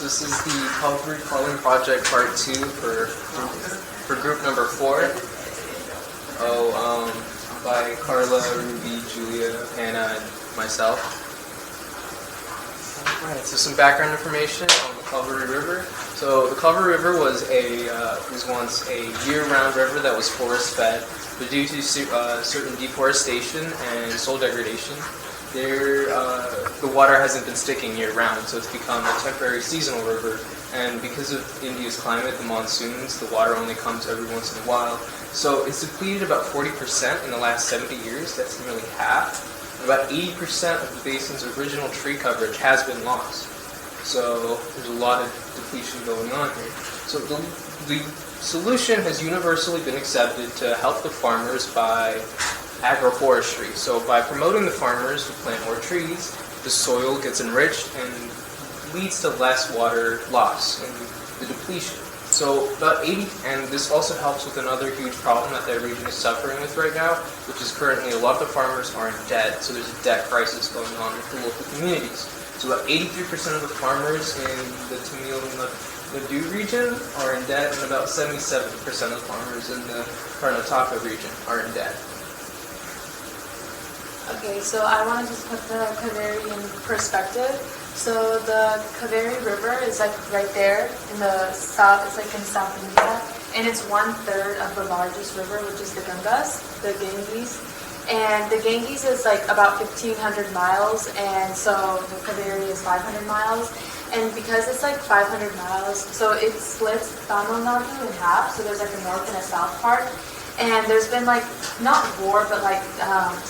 So this is the Cauvery Calling Project Part 2 for group number 4. By Carla, Ruby, Julia, Hannah, and myself. Alright, so some background information on the Cauvery River. So the Cauvery River was once a year-round river that was forest-fed, but due to certain deforestation and soil degradation, the water hasn't been sticking year-round, so it's become a temporary seasonal river. And because of India's climate, the monsoons, the water only comes every once in a while. So it's depleted about 40% in the last 70 years. That's nearly half. About 80% of the basin's original tree coverage has been lost. So there's a lot of depletion going on here. So the solution has universally been accepted to help the farmers by agroforestry. So by promoting the farmers to plant more trees, the soil gets enriched and leads to less water loss and the depletion. So and this also helps with another huge problem that the region is suffering with right now, which is currently a lot of the farmers are in debt, so there's a debt crisis going on with the local communities. So about 83% of the farmers in the Tamil Nadu region are in debt, and about 77% of the farmers in the Karnataka region are in debt. Okay, so I want to just put the Kaveri in perspective. So the Kaveri River is like right there in the south, it's like in South India, and it's 1/3 of the largest river, which is the Ganges. And the Ganges is like about 1,500 miles, and so the Kaveri is 500 miles. And because it's like 500 miles, so it splits Tamil Nadu in half, so there's like a north and a south part. And there's been like, not war, but like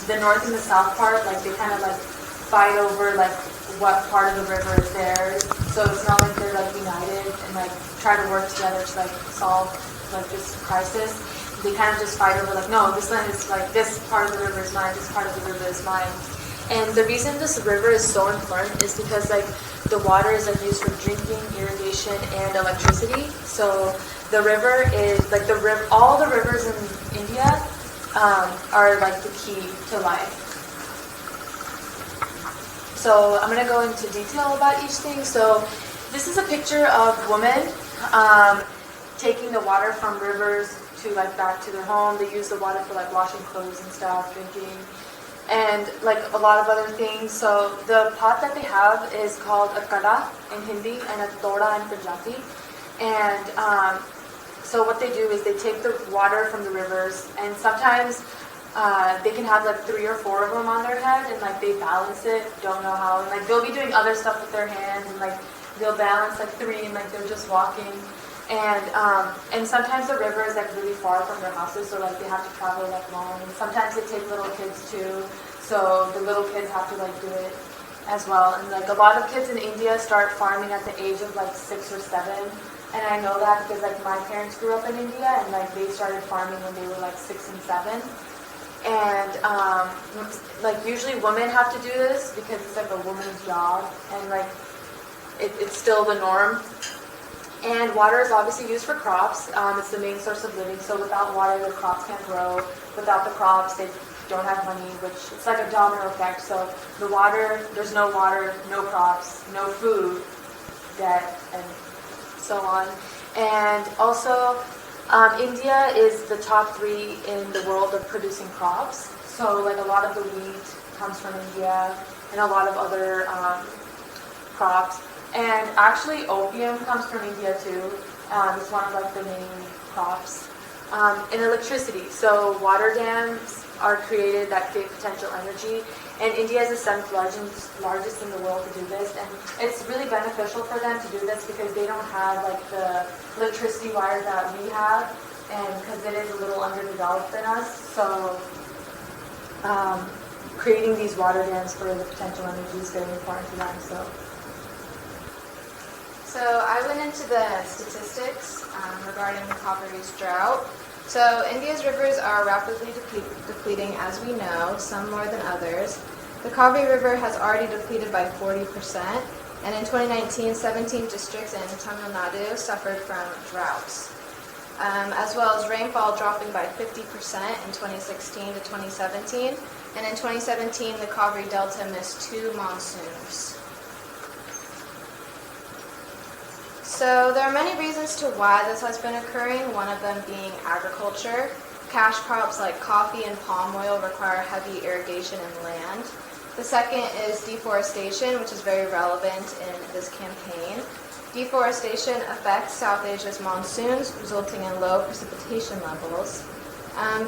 the north and the south part, like they kind of like fight over like what part of the river is theirs. So it's not like they're like united and like try to work together to like solve like this crisis. They kind of just fight over like, no, this land is like, this part of the river is mine, this part of the river is mine. And the reason this river is so important is because like the water is like used for drinking, irrigation, and electricity. So the river is like all the rivers in India are like the key to life. So I'm going to go into detail about each thing. So this is a picture of women taking the water from rivers to like back to their home. They use the water for like washing clothes and stuff, drinking, and like a lot of other things. So the pot that they have is called a kada in Hindi and a toda in Punjabi. And so what they do is they take the water from the rivers, and sometimes they can have like 3 or 4 of them on their head, and like they balance it, don't know how, and like they'll be doing other stuff with their hands, and like they'll balance like 3, and like they're just walking. And sometimes the river is like really far from their houses, so like they have to travel like long. And sometimes they take little kids too, so the little kids have to like do it as well. And like a lot of kids in India start farming at the age of like 6 or 7. And I know that because like my parents grew up in India, and like they started farming when they were like 6 and 7. And like usually women have to do this because it's like a woman's job, and like it's still the norm. And water is obviously used for crops. It's the main source of living. So without water, the crops can't grow. Without the crops, they don't have money, which it's like a domino effect. So the water, there's no water, no crops, no food, debt, and so on. And also, India is the top 3 in the world of producing crops. So like a lot of the wheat comes from India, and a lot of other crops. And actually opium comes from India too. It's one of like the main crops. And electricity. So water dams are created that create potential energy. And India is the 7th largest in the world to do this. And it's really beneficial for them to do this because they don't have like the electricity wire that we have, and because it is a little underdeveloped than us. So creating these water dams for the potential energy is very important to them. So I went into the statistics regarding Cauvery's drought. So India's rivers are rapidly depleting, as we know, some more than others. The Cauvery River has already depleted by 40%, and in 2019, 17 districts in Tamil Nadu suffered from droughts, as well as rainfall dropping by 50% in 2016 to 2017, and in 2017, the Cauvery Delta missed 2 monsoons. So there are many reasons to why this has been occurring, one of them being agriculture. Cash crops like coffee and palm oil require heavy irrigation and land. The second is deforestation, which is very relevant in this campaign. Deforestation affects South Asia's monsoons, resulting in low precipitation levels.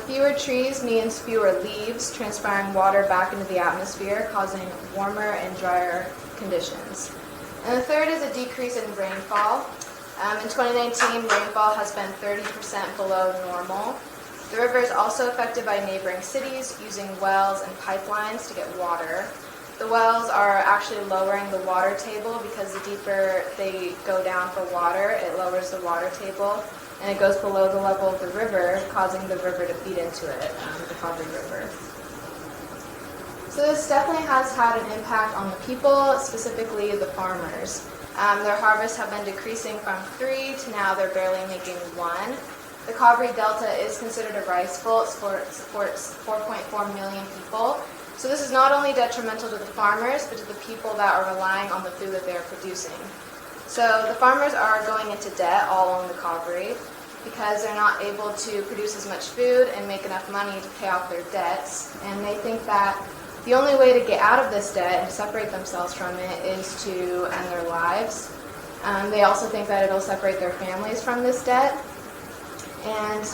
Fewer trees means fewer leaves, transpiring water back into the atmosphere, causing warmer and drier conditions. And the third is a decrease in rainfall. In 2019, rainfall has been 30% below normal. The river is also affected by neighboring cities using wells and pipelines to get water. The wells are actually lowering the water table because the deeper they go down for water, it lowers the water table, and it goes below the level of the river, causing the river to feed into it, the Cauvery River. So this definitely has had an impact on the people, specifically the farmers. Their harvests have been decreasing from 3 to now they're barely making 1. The Cauvery Delta is considered a rice bowl. It supports 4.4 million people. So this is not only detrimental to the farmers, but to the people that are relying on the food that they're producing. So the farmers are going into debt all along the Cauvery because they're not able to produce as much food and make enough money to pay off their debts. And they think that the only way to get out of this debt and separate themselves from it is to end their lives. They also think that it'll separate their families from this debt. And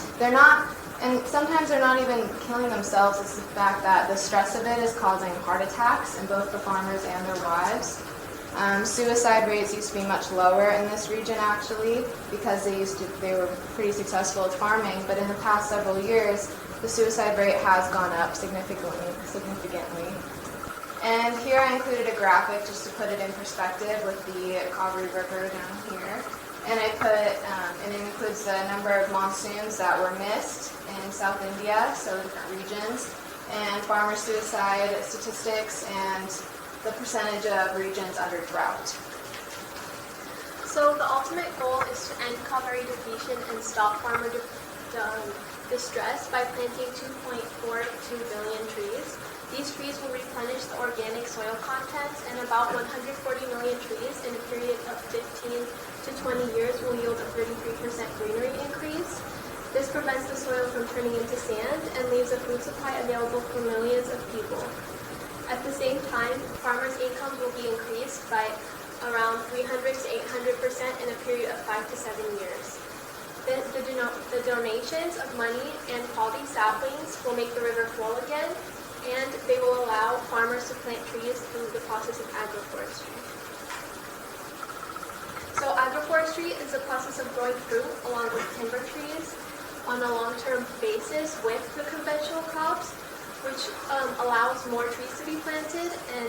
sometimes they're not even killing themselves. It's the fact that the stress of it is causing heart attacks in both the farmers and their wives. Suicide rates used to be much lower in this region actually because they were pretty successful at farming, but in the past several years the suicide rate has gone up significantly. And here I included a graphic just to put it in perspective with the Cauvery River down here. And and it includes the number of monsoons that were missed in South India, so different regions, and farmer suicide statistics, and the percentage of regions under drought. So the ultimate goal is to end Kaveri depletion and stop farmer distress by planting 2.42 billion trees. These trees will replenish the organic soil content, and about 140 million trees in a period of 15 to 20 years will yield a 33% greenery increase. This prevents the soil from turning into sand and leaves a food supply available for millions of people. At the same time, farmers' incomes will be increased by around 300 to 800% in a period of 5 to 7 years. The donations of money and quality saplings will make the river flow again, and they will allow farmers to plant trees through the process of agroforestry. So agroforestry is the process of growing fruit along with timber trees on a long-term basis with the conventional crops, which allows more trees to be planted and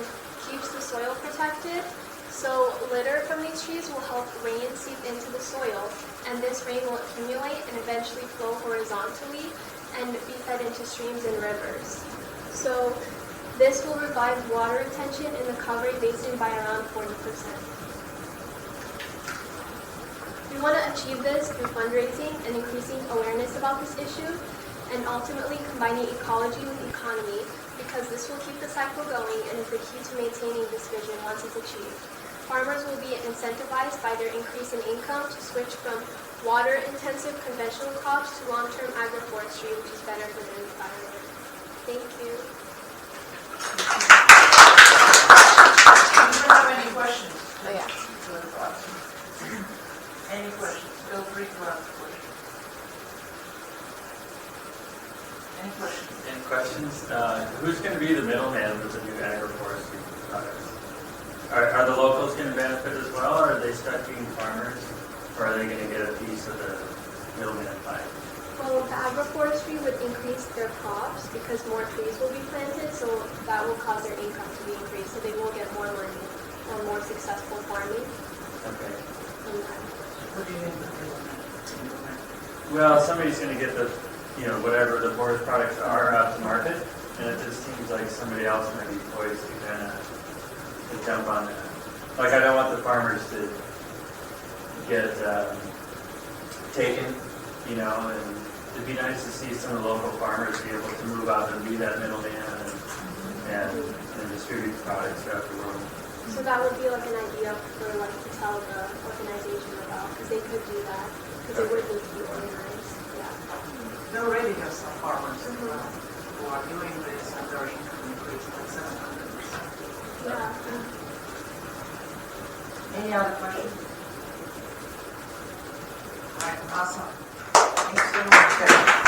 keeps the soil protected. So litter from these trees will help rain seep into the soil, and this rain will accumulate and eventually flow horizontally and be fed into streams and rivers. So this will revive water retention in the Cauvery Basin by around 40%. We want to achieve this through fundraising and increasing awareness about this issue, and ultimately combining ecology with economy, because this will keep the cycle going and is the key to maintaining this vision once it's achieved. Farmers will be incentivized by their increase in income to switch from water-intensive conventional crops to long-term agroforestry, which is better for the environment. Thank you. Anyone have any questions? Oh, yeah. Any questions? Feel free to ask questions. Any questions? Any questions? Who's going to be the middleman with the new agroforestry products? Are the locals going to benefit as well, or are they stuck being farmers, or are they going to get a piece of the middleman pie? Well, the agroforestry would increase their crops because more trees will be planted, so that will cause their income to be increased, so they will get more money or more successful farming. Okay. What do you mean by middleman? Well, somebody's going to get the, whatever the forest products are out to market, and it just seems like somebody else might be poised to kind of jump on that. Like, I don't want the farmers to get taken, and it'd be nice to see some of the local farmers be able to move out and be that middleman and distribute products throughout the world. So that would be like an idea for to tell the organization about could do that, because it would need to be organized, yeah. There already have some farmers who are doing this and their income increase by 700%. Yeah. Any other questions? All right, awesome. Thanks so much.